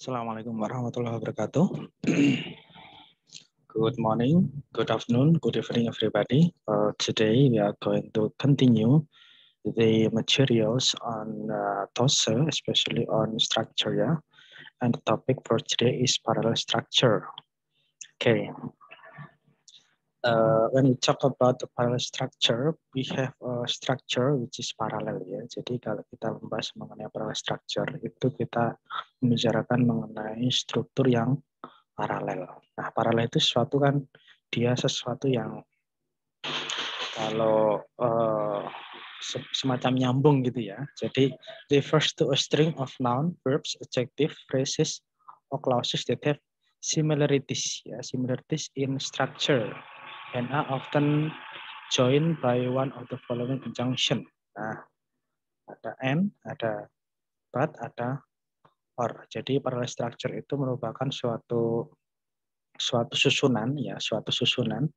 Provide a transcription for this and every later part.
Assalamualaikum warahmatullahi wabarakatuh. Good morning, good afternoon, good evening, everybody. Today we are going to continue the materials on TOSA, especially on structure, yeah. And the topic for today is parallel structure. Okay. When we talk about the parallel structure, we have a structure which is parallel ya. Jadi kalau kita membahas mengenai parallel structure itu kita membicarakan mengenai struktur yang paralel. Nah, paralel itu sesuatu kan dia sesuatu yang kalau semacam nyambung gitu ya. Jadi refers to a string of noun, verbs, adjective, phrases, or clauses that have similarities ya, similarities in structure and are often joined by one of the following conjunction. Nah, ada and, ada but, ada or. Jadi parallel structure itu merupakan suatu susunan ya, suatu susunan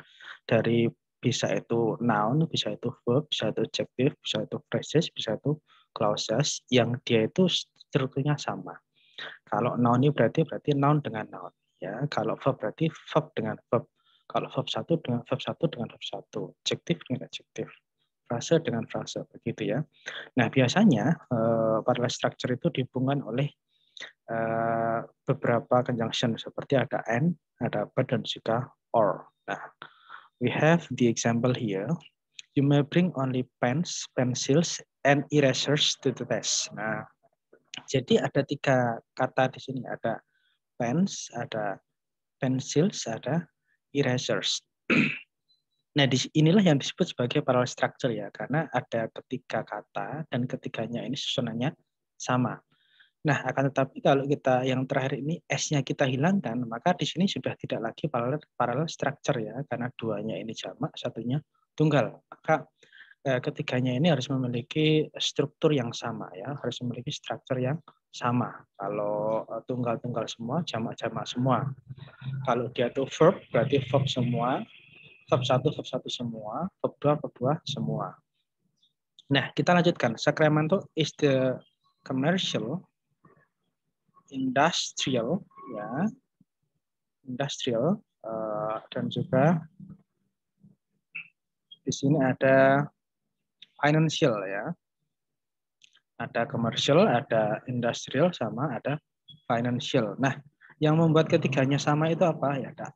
dari bisa itu noun, bisa itu verb, bisa itu adjective, bisa itu phrases, bisa itu clauses yang dia itu strukturnya sama. Kalau noun ini berarti noun dengan noun ya. Kalau verb berarti verb dengan verb. Kalau verb satu dengan verb satu dengan verb satu, adjective dengan adjective, frase dengan frase begitu ya. Nah, biasanya parallel structure itu dihubungkan oleh beberapa conjunction seperti ada and, ada but, dan juga or. Nah, we have the example here. You may bring only pens, pencils, and erasers to the test. Nah, jadi ada 3 kata di sini. Ada pens, ada pencils, ada erasers. Nah, inilah yang disebut sebagai parallel structure ya, karena ada ketiga kata dan ketiganya ini susunannya sama. Nah, akan tetapi kalau kita yang terakhir ini S-nya kita hilangkan, maka di sini sudah tidak lagi parallel structure ya, karena duanya ini jamak, satunya tunggal. Maka ketiganya ini harus memiliki struktur yang sama ya, harus memiliki struktur yang sama. Kalau tunggal-tunggal semua, jamak-jamak semua. Kalau dia itu verb, berarti verb semua, verb satu semua, verb dua semua. Nah, kita lanjutkan. Sacramento is the commercial, industrial, ya, industrial, dan juga di sini ada financial ya. Ada commercial, ada industrial, sama ada financial. Nah, yang membuat ketiganya sama itu apa? Ya, ada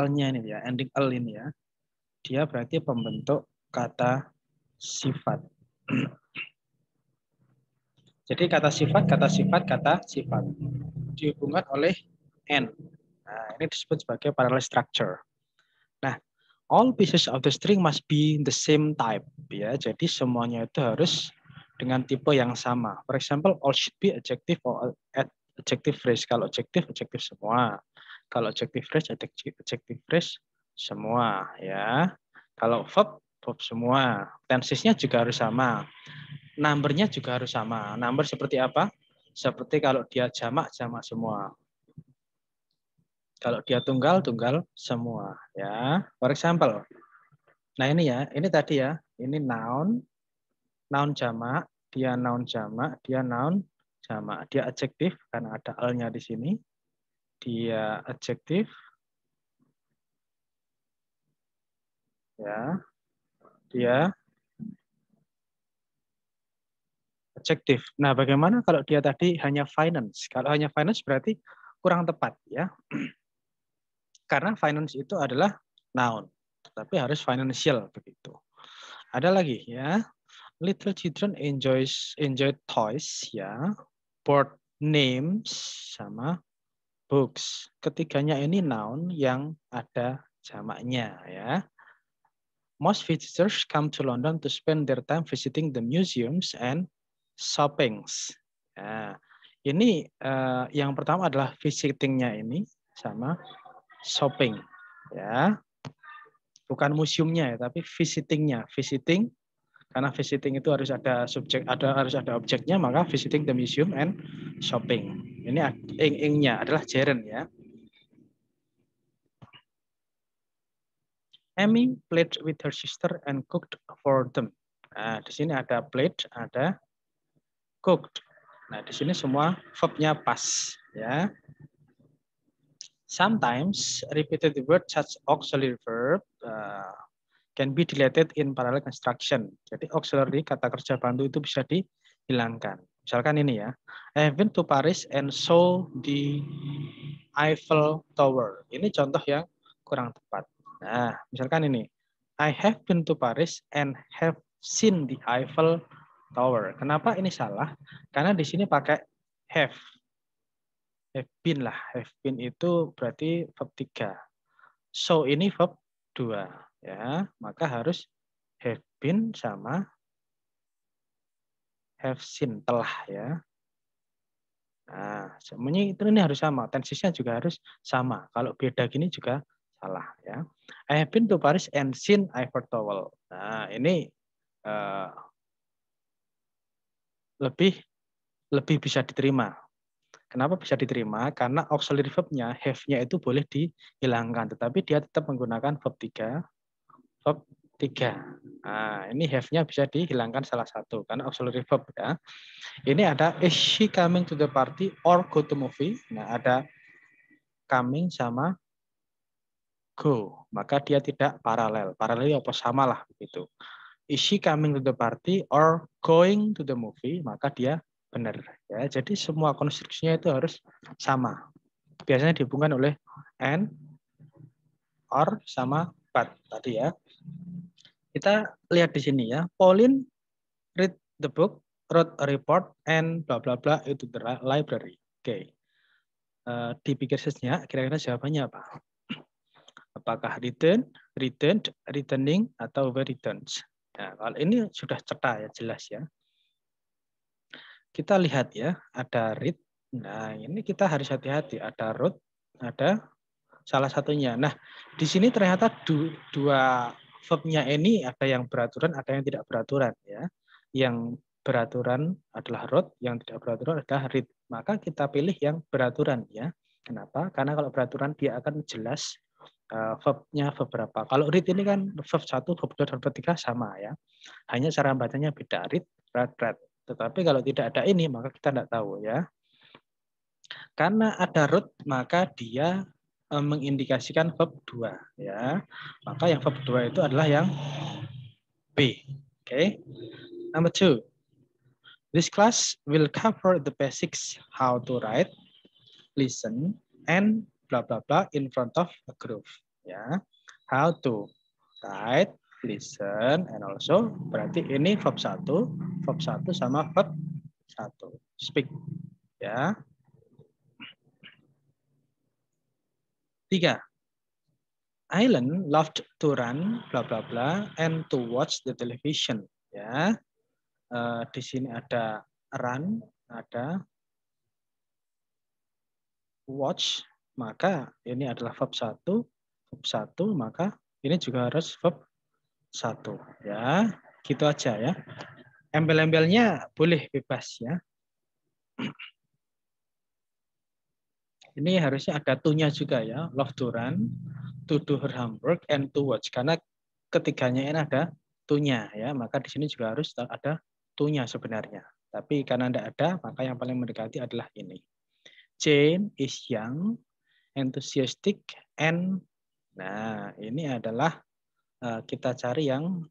l-nya ini ya, ending l ini ya. Dia berarti pembentuk kata sifat. Jadi kata sifat dihubungkan oleh and. Nah, ini disebut sebagai parallel structure. Nah, all pieces of the string must be the same type ya. Jadi semuanya itu harus dengan tipe yang sama. For example, all should be adjective or adjective phrase. Kalau adjective semua. Kalau adjective phrase semua ya. Kalau verb semua. Tensesnya juga harus sama. Numbernya juga harus sama. Number seperti apa? Seperti kalau dia jamak semua. Kalau dia tunggal semua ya. For example. Nah, ini ya, ini tadi ya. Ini noun jamak, dia noun jamak, dia noun jamak. Dia adjektif karena ada l-nya di sini. Dia adjektif. Ya. Dia adjektif. Nah, bagaimana kalau dia tadi hanya finance? Kalau hanya finance berarti kurang tepat ya. Karena finance itu adalah noun, tapi harus financial begitu. Ada lagi ya. Little children enjoy toys ya. Board names sama books. Ketiganya ini noun yang ada jamaknya ya. Most visitors come to London to spend their time visiting the museums and shoppings. Nah, ini yang pertama adalah visitingnya ini sama shopping ya. Bukan museumnya ya, tapi visitingnya. Visiting karena visiting itu harus ada subjek, harus ada objeknya, maka visiting the museum and shopping. Ini ing-ingnya adalah gerund ya. Amy played with her sister and cooked for them. Nah, di sini ada played, ada cooked. Nah, di sini semua verb-nya pas, ya. Sometimes repeated word such auxiliary verb can be deleted in parallel construction. Jadi auxiliary kata kerja bantu itu bisa dihilangkan. Misalkan ini ya, I have been to Paris and saw the Eiffel Tower. Ini contoh yang kurang tepat. Nah, misalkan ini, I have been to Paris and have seen the Eiffel Tower. Kenapa ini salah? Karena di sini pakai have. Have been lah. Have been itu berarti verb 3. So ini verb 2. Ya, maka harus have been sama have seen, telah ya. Nah, semuanya itu ini harus sama. Tensisnya juga harus sama. Kalau beda gini juga salah ya. I have been to Paris and seen Eiffel Tower. Nah, ini lebih bisa diterima. Kenapa bisa diterima? Karena auxiliary verb-nya, have-nya itu boleh dihilangkan, tetapi dia tetap menggunakan verb 3. Verb 3. Nah, ini have-nya bisa dihilangkan salah satu karena auxiliary verb ya. Ini ada is she coming to the party or go to movie? Nah, ada coming sama go. Maka dia tidak paralel. Paralel apa sama lah begitu. Is she coming to the party or going to the movie? Maka dia benar ya. Jadi semua konstruksinya itu harus sama. Biasanya dihubungkan oleh and, or sama but tadi ya. Kita lihat di sini ya. Pauline read the book, wrote a report, and bla bla bla into the library. Oke. Dipikir sejenak, kira-kira jawabannya apa? Apakah return, returned, returning, atau were returns? Nah, kalau ini sudah cetak ya, jelas ya. Kita lihat ya, ada read. Nah, ini kita harus hati-hati. Ada wrote, ada salah satunya. Nah, di sini ternyata dua verb-nya ini ada yang beraturan, ada yang tidak beraturan ya. Yang beraturan adalah wrote, yang tidak beraturan adalah read. Maka kita pilih yang beraturan ya. Kenapa? Karena kalau beraturan dia akan jelas verb-nya beberapa. Kalau read ini kan verb 1, verb 2, verb 3 sama ya. Hanya cara bacanya beda. Read, read. Tetapi kalau tidak ada ini, maka kita tidak tahu ya. Karena ada root, maka dia mengindikasikan verb 2. Ya. Maka yang verb 2 itu adalah yang B. Oke. Number 2. This class will cover the basics how to write, listen, and blah blah blah in front of a group. Ya. How to write, listen, and also berarti ini verb 1 sama verb 1. Speak. Ya. 3. Island loved to run, bla bla bla, and to watch the television. Ya, di sini ada run, ada watch, maka ini adalah verb 1, maka ini juga harus verb 1. Ya, gitu aja ya. Embel-embelnya boleh bebas ya. Ini harusnya ada to-nya juga ya. Love to run, to do her homework, and to watch. Karena ketiganya ini ada to-nya ya. Maka di sini juga harus ada to-nya sebenarnya. Tapi karena tidak ada, maka yang paling mendekati adalah ini. Jane is young, enthusiastic, and nah ini adalah kita cari yang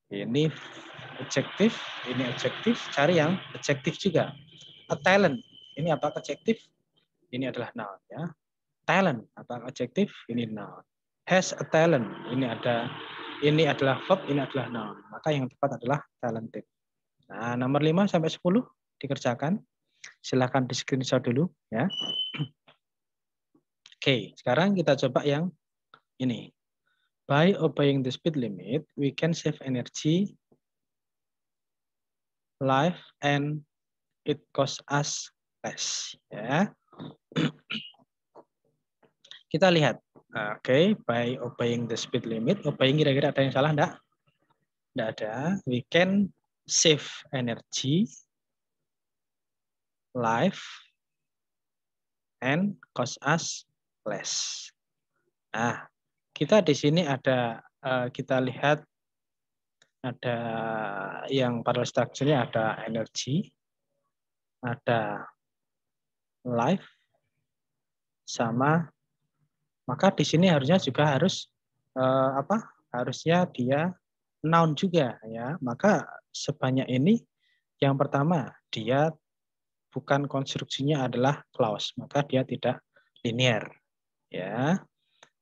ini adjektif, cari yang adjektif juga. A talent. Ini apa adjektif? Ini adalah noun ya. Talent apa adjektif? Ini noun. Has a talent. Ini adalah verb, ini adalah noun. Maka yang tepat adalah talented. Nah, nomor 5 sampai 10 dikerjakan. Silakan di screenshot dulu ya. Oke, sekarang kita coba yang ini. By obeying the speed limit, we can save energy, life, and it costs us less. Ya. Kita lihat. Oke, by obeying the speed limit, obeying kira-kira ada yang salah enggak? Enggak ada. We can save energy, life, and cost us less. Nah, kita di sini ada kita lihat ada yang parallel structure-nya ada energy, ada live sama, maka di sini harusnya juga harus harusnya dia noun juga ya. Maka sebanyak ini yang pertama dia bukan konstruksinya adalah clause, maka dia tidak linear ya.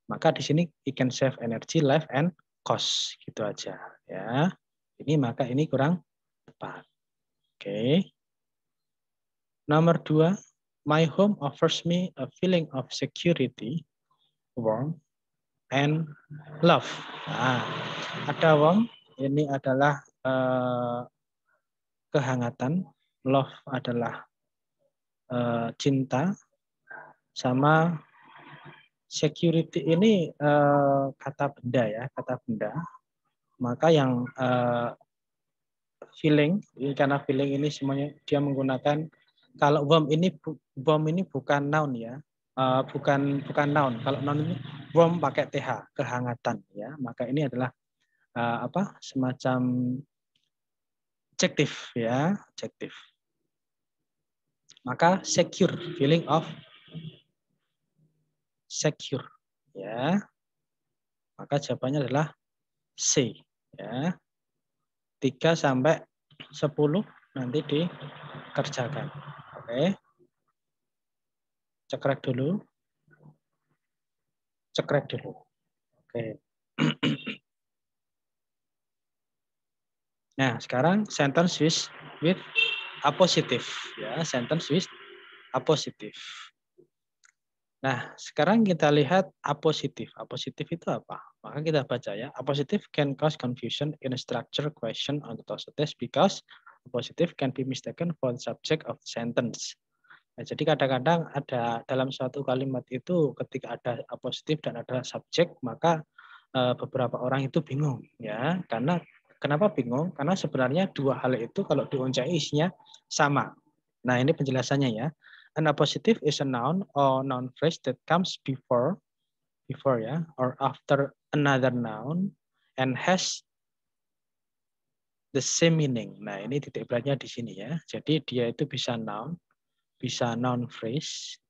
Maka di sini we can save energy, life and cost gitu aja ya. Maka ini kurang tepat. Oke. Nomor 2, my home offers me a feeling of security, warmth, and love. Nah, ada warmth, ini adalah kehangatan, love adalah cinta, sama security ini kata benda ya, kata benda. Maka yang feeling, karena feeling ini semuanya dia menggunakan, kalau warm ini bukan noun ya, bukan noun. Kalau noun ini warm pakai th, kehangatan ya. Maka ini adalah semacam adjektif ya, adjektif. Maka secure, feeling of secure ya. Maka jawabannya adalah C ya. 3 sampai 10 nanti dikerjakan. Oke. Cekrek dulu. Cekrek dulu. Oke. Nah, sekarang sentence with appositive ya, sentence with appositive. Nah, sekarang kita lihat appositive. Appositive itu apa? Maka kita baca ya. Appositive can cause confusion in a structure question on the test because appositive can be mistaken for the subject of the sentence. Nah, jadi kadang-kadang ada dalam suatu kalimat itu ketika ada appositive dan ada subjek, maka beberapa orang itu bingung ya. Karena kenapa bingung? Karena sebenarnya dua hal itu kalau diuncai isinya sama. Nah, ini penjelasannya ya. An appositive is a noun or noun phrase that comes before ya or after another noun and has the same meaning. Nah, ini titik beratnya di sini ya. Jadi dia itu bisa noun phrase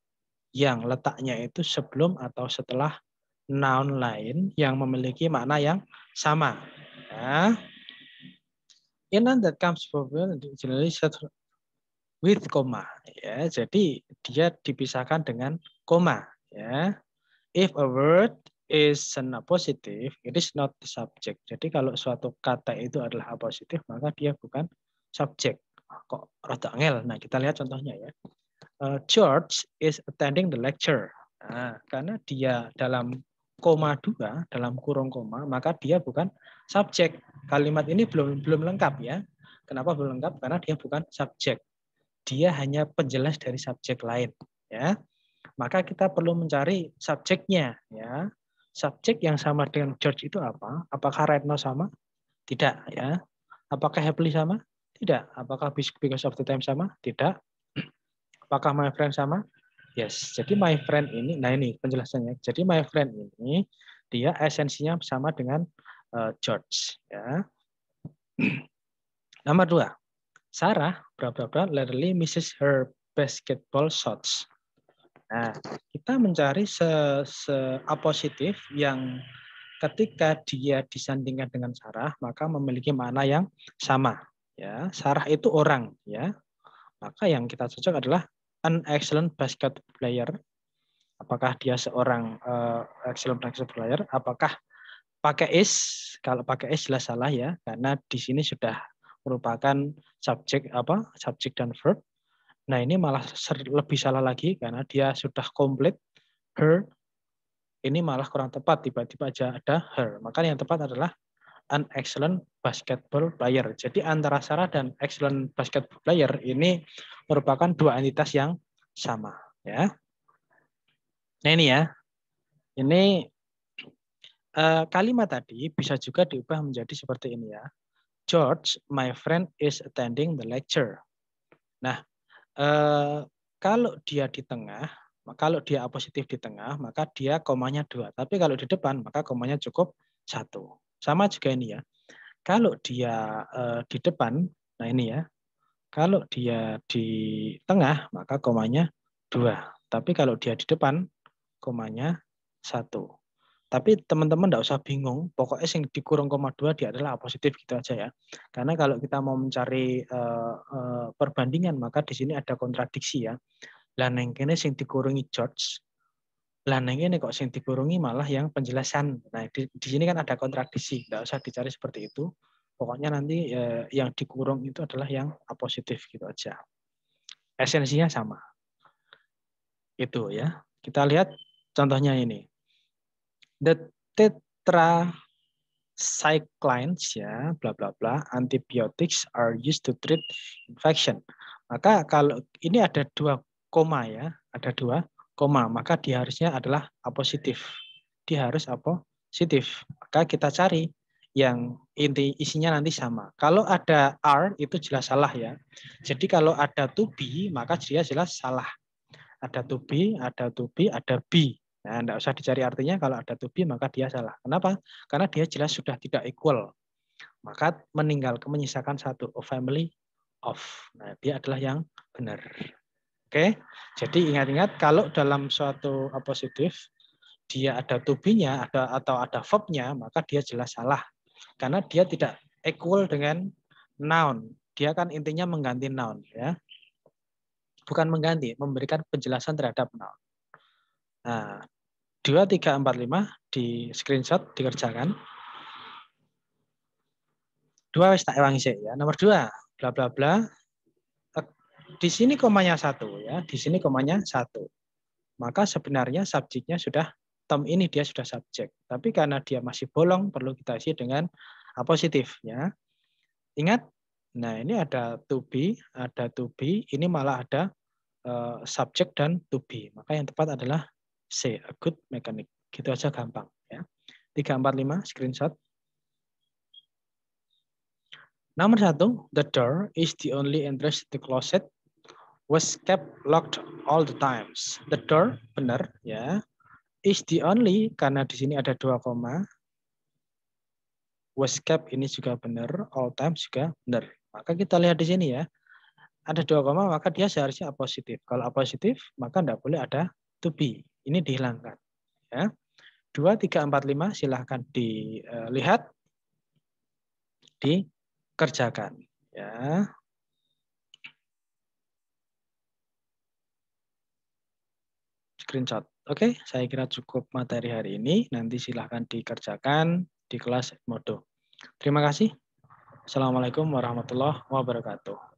yang letaknya itu sebelum atau setelah noun lain yang memiliki makna yang sama. Ya. In noun that comes before generally with koma ya. Jadi dia dipisahkan dengan koma ya. If a word is an appositive, it is not the subject. Jadi kalau suatu kata itu adalah appositive, maka dia bukan subjek. Kok rada angel. Nah, kita lihat contohnya ya. George is attending the lecture. Nah, karena dia dalam koma 2, dalam kurung koma, maka dia bukan subjek. Kalimat ini belum lengkap ya. Kenapa belum lengkap? Karena dia bukan subjek. Dia hanya penjelas dari subjek lain ya. Maka kita perlu mencari subjeknya ya. Subjek yang sama dengan George itu apa? Apakah Retno sama? Tidak ya. Apakah Happily sama? Tidak. Apakah Because of the Time sama? Tidak. Apakah My Friend sama? Yes. Jadi my friend ini, nah ini penjelasannya. Jadi my friend ini dia esensinya sama dengan George ya. Nomor 2. Sarah literally misses her basketball shots. Nah, kita mencari appositif yang ketika dia disandingkan dengan Sarah, maka memiliki makna yang sama. Ya, Sarah itu orang, ya. Maka yang kita cocok adalah an excellent basketball player. Apakah dia seorang excellent basketball player? Apakah pakai is? Kalau pakai is jelas salah ya, karena di sini sudah merupakan subjek dan verb. Nah, ini malah lebih salah lagi karena dia sudah komplit her. Ini malah kurang tepat, tiba-tiba aja ada her. Maka yang tepat adalah an excellent basketball player. Jadi antara Sarah dan excellent basketball player ini merupakan dua entitas yang sama ya. Nah, ini ya. Ini kalimat tadi bisa juga diubah menjadi seperti ini ya. George, my friend, is attending the lecture. Nah, kalau dia di tengah, kalau dia appositif di tengah, maka dia komanya 2. Tapi kalau di depan, maka komanya cukup 1. Sama juga ini ya. Kalau dia di depan, nah ini ya, Kalau dia di tengah, maka komanya 2. Tapi kalau dia di depan, komanya 1. Tapi teman-teman tidak usah bingung, pokoknya yang dikurung koma 2 dia adalah positif gitu aja ya. Karena kalau kita mau mencari perbandingan, maka di sini ada kontradiksi ya. Lah neng kene sing dikurungi George, lah neng kene kok sing dikurungi malah yang penjelasan. Nah di sini kan ada kontradiksi, tidak usah dicari seperti itu. Pokoknya nanti yang dikurung itu adalah yang positif gitu aja. Esensinya sama. Itu ya. Kita lihat contohnya ini. The tetracyclines ya, bla bla bla, antibiotics are used to treat infection. Maka kalau ini ada 2 koma ya, ada 2 koma, maka dia harusnya adalah positif. Dia harus positif. Maka kita cari yang isinya nanti sama. Kalau ada R itu jelas salah ya. Jadi kalau ada to be maka dia jelas salah. Ada to be, ada be. Nah, tidak usah dicari artinya, kalau ada to be maka dia salah. Kenapa? Karena dia jelas sudah tidak equal. Maka menyisakan 1, a family of. Nah, dia adalah yang benar. Oke, jadi ingat-ingat kalau dalam suatu positif, dia ada to be-nya atau ada verb-nya, maka dia jelas salah. Karena dia tidak equal dengan noun. Dia kan intinya mengganti noun. Ya. Bukan mengganti, memberikan penjelasan terhadap noun. Nah, 2, 3, 4, 5 di screenshot, dikerjakan. 2 wis tak ewangi sik ya. Nomor 2, bla bla bla. Di sini komanya 1 ya, di sini komanya 1. Maka sebenarnya subjeknya sudah term ini dia sudah subjek. Tapi karena dia masih bolong perlu kita isi dengan positif ya. Ingat, nah ini ada to be, ini malah ada subjek dan to be. Maka yang tepat adalah C, a good mechanic. Gitu aja gampang ya. 3, 4, 5 screenshot. Nomor 1, the door is the only entrance to the closet was kept locked all the times. The door benar ya. Is the only karena di sini ada 2 koma. Was kept ini juga benar, all times juga benar. Maka kita lihat di sini ya. Ada 2 koma maka dia seharusnya positif. Kalau positif maka tidak boleh ada to be. Ini dihilangkan ya. 2, 3, 4, 5 silahkan dilihat, dikerjakan ya. Screenshot. Oke, saya kira cukup materi hari ini. Nanti silahkan dikerjakan di kelas Edmodo. Terima kasih. Assalamualaikum warahmatullahi wabarakatuh.